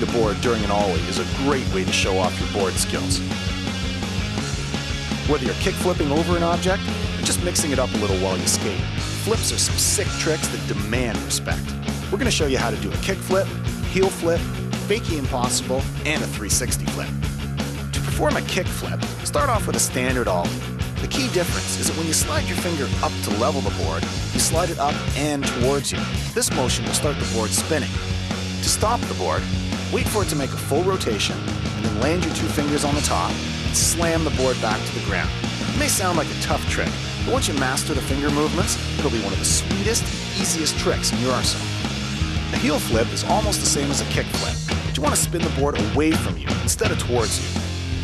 the board during an ollie is a great way to show off your board skills. Whether you're kick flipping over an object or just mixing it up a little while you skate, flips are some sick tricks that demand respect. We're going to show you how to do a kick flip, heel flip, fakie impossible, and a 360 flip. To perform a kick flip, start off with a standard ollie. The key difference is that when you slide your finger up to level the board, you slide it up and towards you. This motion will start the board spinning. To stop the board, wait for it to make a full rotation, and then land your two fingers on the top and slam the board back to the ground. It may sound like a tough trick, but once you master the finger movements, it'll be one of the sweetest, easiest tricks in your arsenal. A heel flip is almost the same as a kick flip, but you want to spin the board away from you instead of towards you.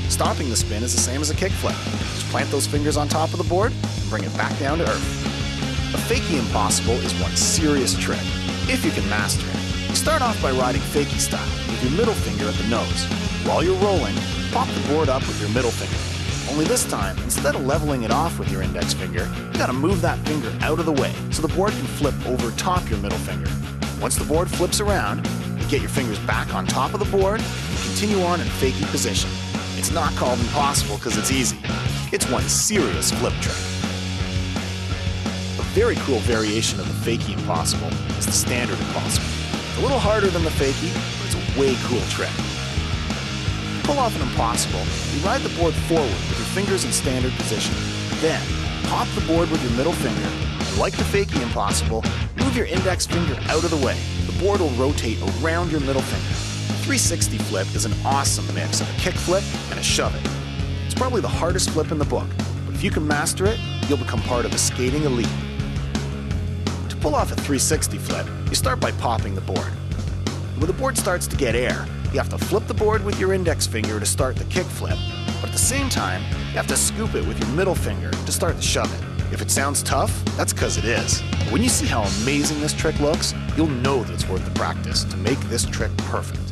Stopping the spin is the same as a kick flip. Just plant those fingers on top of the board and bring it back down to earth. A fakie impossible is one serious trick, if you can master it. You start off by riding fakie style with your middle finger at the nose. While you're rolling, pop the board up with your middle finger. Only this time, instead of leveling it off with your index finger, you gotta move that finger out of the way so the board can flip over top your middle finger. Once the board flips around, you get your fingers back on top of the board and continue on in fakie position. It's not called impossible because it's easy. It's one serious flip trick. A very cool variation of the fakie impossible is the standard impossible. It's a little harder than the fakie, but it's a way cool trick. To pull off an impossible, you ride the board forward with your fingers in standard position. Then, pop the board with your middle finger, and like the fakie impossible, move your index finger out of the way. The board will rotate around your middle finger. 360 flip is an awesome mix of a kick flip and a shove it. It's probably the hardest flip in the book, but if you can master it, you'll become part of a skating elite. To pull off a 360 flip, you start by popping the board. When the board starts to get air, you have to flip the board with your index finger to start the kick flip, but at the same time, you have to scoop it with your middle finger to start the shove it. If it sounds tough, that's because it is. When you see how amazing this trick looks, you'll know that it's worth the practice to make this trick perfect.